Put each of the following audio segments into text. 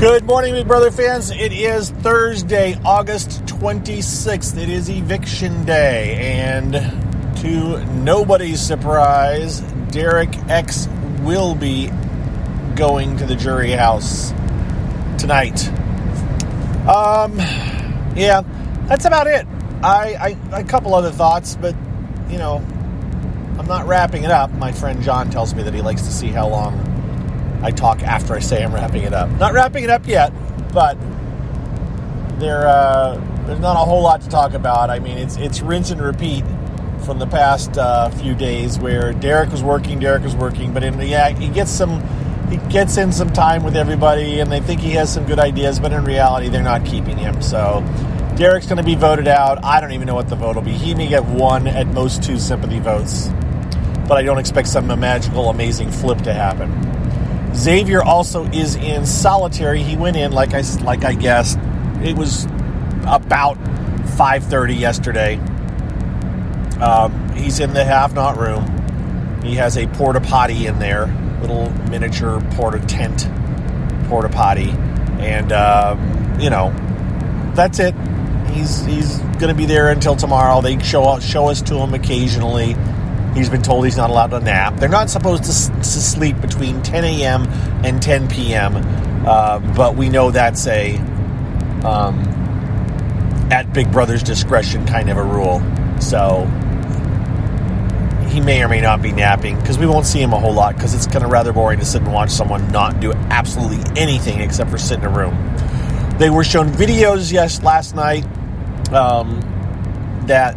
Good morning, Big Brother fans. It is Thursday, August 26th. It is eviction day, and to nobody's surprise, Derek X will be going to the jury house tonight. Yeah, that's about it. I a couple other thoughts, but, you know, I'm not wrapping it up. My friend John tells me that he likes to see how long I talk after I say I'm wrapping it up. Not wrapping it up yet, but there's not a whole lot to talk about. I mean, it's rinse and repeat from the past few days where Derek was working, but he gets in some time with everybody, and they think he has some good ideas, but in reality, they're not keeping him. So Derek's going to be voted out. I don't even know what the vote will be. He may get one, at most two sympathy votes, but I don't expect some magical, amazing flip to happen. Xavier also is in solitary. He went in, like I guessed. It was about 5:30 yesterday. He's in the have-not room. He has a porta potty in there, little miniature tent porta potty, and that's it. He's going to be there until tomorrow. They show us to him occasionally. He's been told he's not allowed to nap. They're not supposed to sleep between 10 a.m. and 10 p.m., but we know that's a at Big Brother's discretion kind of a rule. So he may or may not be napping, because we won't see him a whole lot, because it's kind of rather boring to sit and watch someone not do absolutely anything except for sit in a room. They were shown videos last night that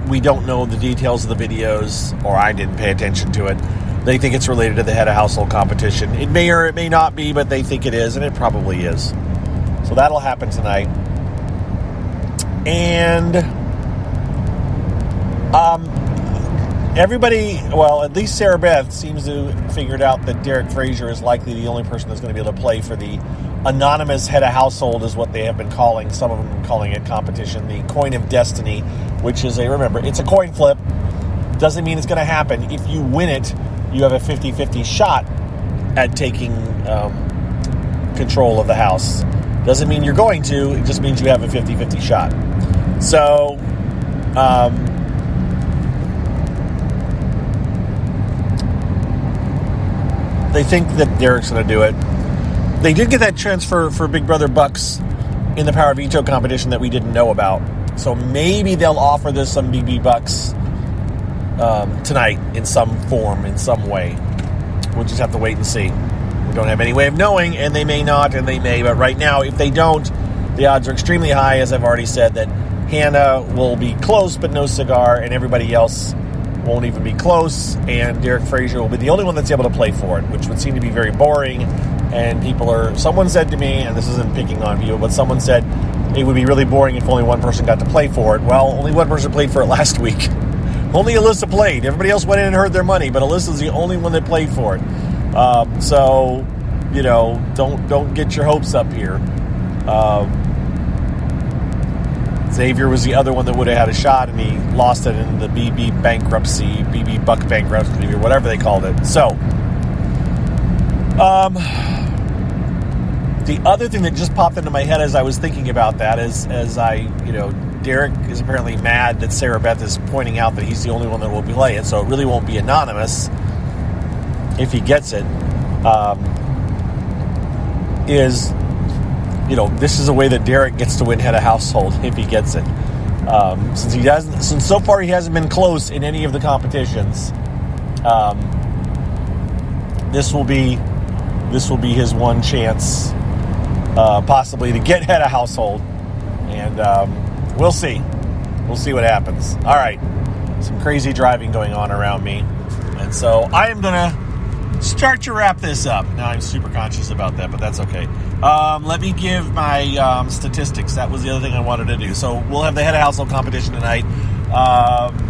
we don't know the details of the videos, or I didn't pay attention to it. They think it's related to the head of household competition. It may or it may not be, but they think it is, and it probably is. So that'll happen tonight. And everybody, well, at least Sarah Beth seems to have figured out that Derek Frazier is likely the only person that's going to be able to play for the anonymous head of household, is what they have been calling. Some of them calling it competition, the coin of destiny, which is remember, it's a coin flip. Doesn't mean it's going to happen. If you win it, you have a 50-50 shot at taking control of the house. Doesn't mean you're going to. It just means you have a 50-50 shot. So, they think that Derek's going to do it. They did get that transfer for Big Brother Bucks in the Power Veto competition that we didn't know about. So maybe they'll offer this some BB Bucks tonight in some form, in some way. We'll just have to wait and see. We don't have any way of knowing, and they may not, and they may. But right now, if they don't, the odds are extremely high, as I've already said, that Hannah will be close but no cigar, and everybody else won't even be close, and Derek Frazier will be the only one that's able to play for it, which would seem to be very boring. And someone said to me, and this isn't picking on you, but someone said it would be really boring if only one person got to play for it. Well, only one person played for it last week. Only Alyssa played. Everybody else went in and heard their money, but Alyssa's the only one that played for it. So, don't get your hopes up here. Xavier was the other one that would have had a shot, and he lost it in the BB Buck bankruptcy, or whatever they called it. So, the other thing that just popped into my head as I was thinking about that is, Derek is apparently mad that Sarah Beth is pointing out that he's the only one that will play it, so it really won't be anonymous if he gets it. This is a way that Derek gets to win head of household if he gets it. Since so far he hasn't been close in any of the competitions. This will be his one chance, possibly, to get head of household, and we'll see. We'll see what happens. All right, some crazy driving going on around me, and so I am gonna start to wrap this up. Now, I'm super conscious about that, but that's okay. Let me give my statistics. That was the other thing I wanted to do. So we'll have the head of household competition tonight.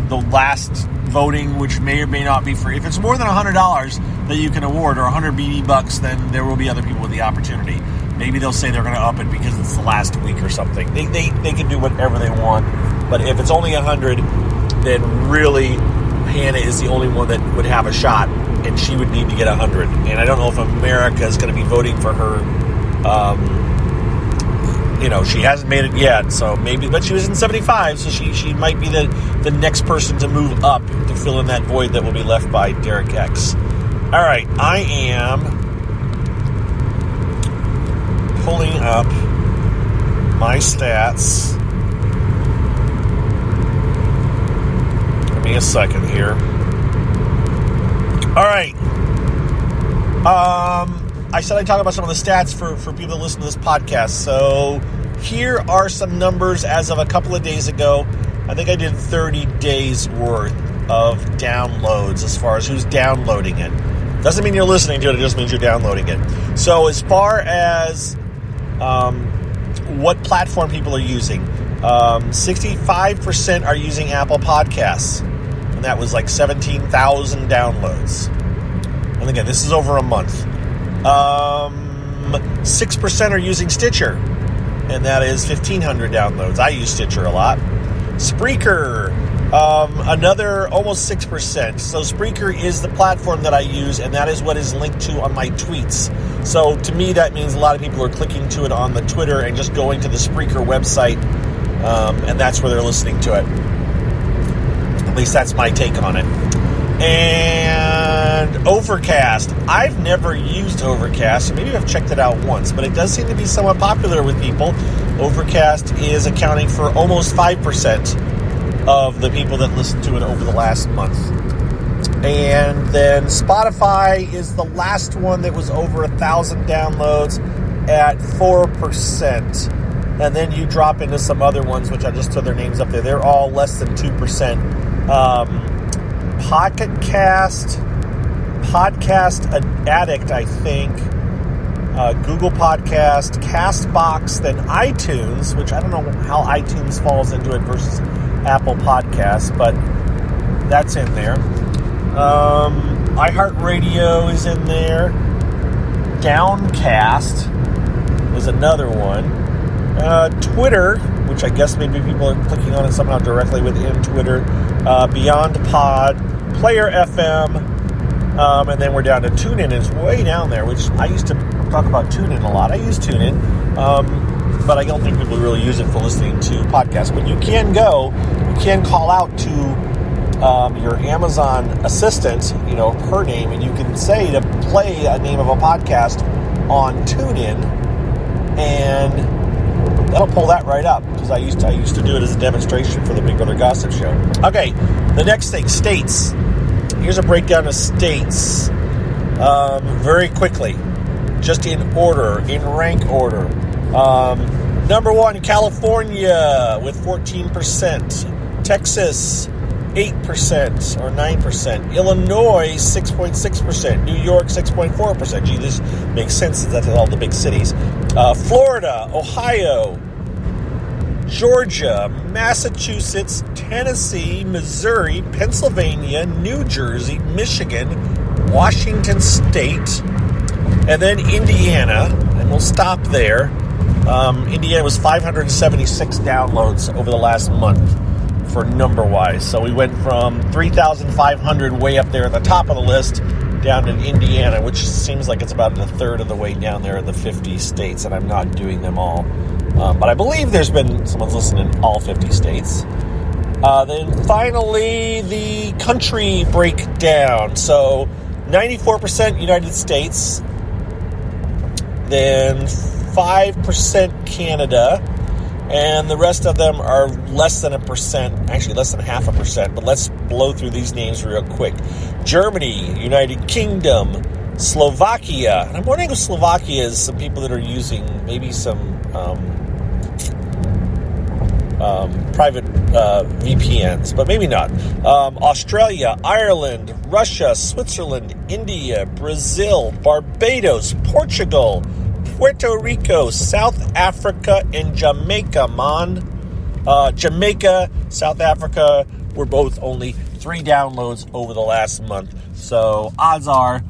The last voting, which may or may not be free. If it's more than $100 that you can award, or 100 BB Bucks, then there will be other people with the opportunity. Maybe they'll say they're going to up it because it's the last week or something. They can do whatever they want. But if it's only 100, then really Hannah is the only one that would have a shot, and she would need to get 100. And I don't know if America is going to be voting for her She hasn't made it yet, so maybe, but she was in 75, so she might be the next person to move up to fill in that void that will be left by Derek X. All right, I am pulling up my stats. Give me a second here. All right. I said I'd talk about some of the stats for people that listen to this podcast. So here are some numbers as of a couple of days ago. I think I did 30 days worth of downloads as far as who's downloading it. Doesn't mean you're listening to it, it just means you're downloading it. So as far as what platform people are using, 65% are using Apple Podcasts. And that was like 17,000 downloads. And again, this is over a month. 6% are using Stitcher, and that is 1,500 downloads. I use Stitcher a lot. Spreaker, another almost 6%. So Spreaker is the platform that I use, and that is what is linked to on my tweets. So to me, that means a lot of people are clicking to it on the Twitter and just going to the Spreaker website, and that's where they're listening to it. At least that's my take on it. And Overcast. I've never used Overcast, so maybe I've checked it out once, but it does seem to be somewhat popular with people. Overcast is accounting for almost 5% of the people that listened to it over the last month. And then Spotify is the last one that was over 1,000 downloads at 4%. And then you drop into some other ones, which I just threw their names up there. They're all less than 2%. Pocket Cast, Podcast Addict, I think, Google Podcast, CastBox, then iTunes, which I don't know how iTunes falls into it versus Apple Podcasts, but that's in there. iHeartRadio is in there. Downcast is another one. Twitter, which I guess maybe people are clicking on it somehow directly within Twitter. Beyond Pod, Player FM, and then we're down to TuneIn. It's way down there, which I used to talk about TuneIn a lot. I use TuneIn, but I don't think people really use it for listening to podcasts. But you can call out to your Amazon assistant, her name, and you can say to play a name of a podcast on TuneIn, and that'll pull that right up, because I used to do it as a demonstration for the Big Brother Gossip Show. Okay, the next thing, states. Here's a breakdown of states very quickly, just in order, in rank order. Number 1, California with 14%. Texas, 8% or 9%. Illinois, 6.6%. New York, 6.4%. Gee, this makes sense since that's all the big cities. Florida, Ohio, Georgia, Massachusetts, Tennessee, Missouri, Pennsylvania, New Jersey, Michigan, Washington State, and then Indiana, and we'll stop there. Indiana was 576 downloads over the last month for number-wise. So we went from 3,500 way up there at the top of the list down to Indiana, which seems like it's about a third of the way down there in the 50 states, and I'm not doing them all. But I believe there's been someone's listening in all 50 states. Then finally, the country breakdown. So 94% United States, then 5% Canada, and the rest of them are less than 1%, actually less than 0.5%, but let's blow through these names real quick. Germany, United Kingdom, Slovakia, and I'm wondering if Slovakia is some people that are using maybe some private VPNs, but maybe not. Australia, Ireland, Russia, Switzerland, India, Brazil, Barbados, Portugal, Puerto Rico, South Africa, and Jamaica, Jamaica, South Africa were both only 3 downloads over the last month. So odds are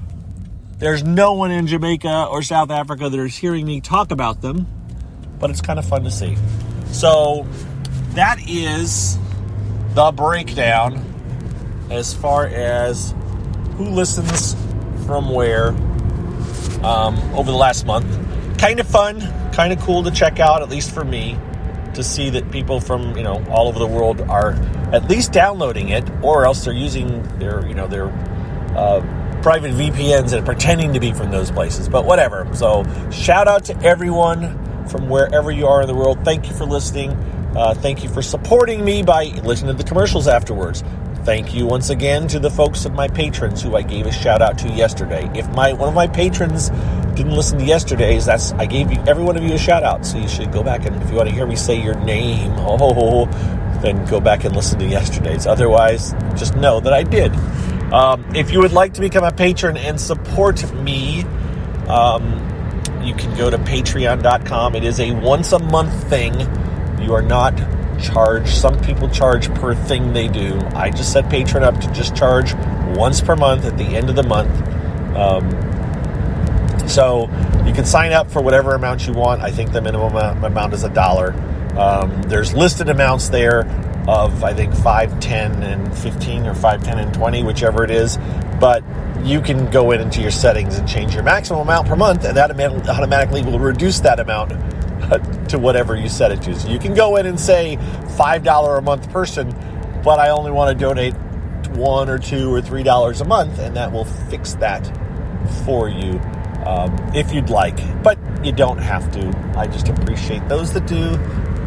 there's no one in Jamaica or South Africa that is hearing me talk about them, but it's kind of fun to see. So that is the breakdown as far as who listens from where over the last month. kind of fun, kind of cool to check out, at least for me, to see that people from, all over the world are at least downloading it, or else they're using their private VPNs and pretending to be from those places. But whatever. So shout out to everyone from wherever you are in the world. Thank you for listening. Thank you for supporting me by listening to the commercials afterwards. Thank you once again to the folks of my patrons who I gave a shout out to yesterday. If one of my patrons didn't listen to yesterday's, I gave every one of you a shout out. So you should go back, and if you want to hear me say your name, then go back and listen to yesterday's. Otherwise, just know that I did. If you would like to become a patron and support me, you can go to patreon.com. It is a once a month thing. You are not charged. Some people charge per thing they do. I just set Patreon up to just charge once per month at the end of the month. So you can sign up for whatever amount you want. I think the minimum amount is $1. There's listed amounts there of, I think, $5, $10, and $15, or $5, $10, and $20, whichever it is. But you can go into your settings and change your maximum amount per month, and that automatically will reduce that amount to whatever you set it to. So you can go in and say $5 a month person, but I only want to donate $1 or $2 or $3 a month, and that will fix that for you if you'd like. But you don't have to. I just appreciate those that do,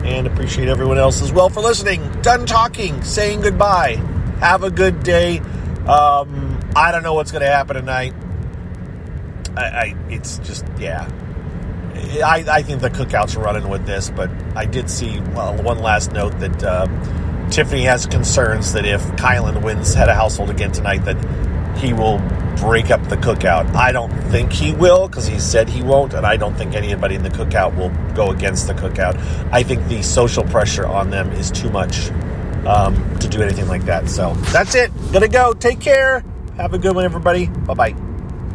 and appreciate everyone else as well for listening. Done talking, saying goodbye. Have a good day. I don't know what's going to happen tonight. It's just, yeah. I think the Cookouts are running with this, but I did see one last note that Tiffany has concerns that if Kylan wins Head of Household again tonight, that he will break up the Cookout. I don't think he will, because he said he won't, and I don't think anybody in the Cookout will go against the Cookout. I think the social pressure on them is too much to do anything like that. So that's it. Gonna go. Take care. Have a good one, everybody. Bye-bye.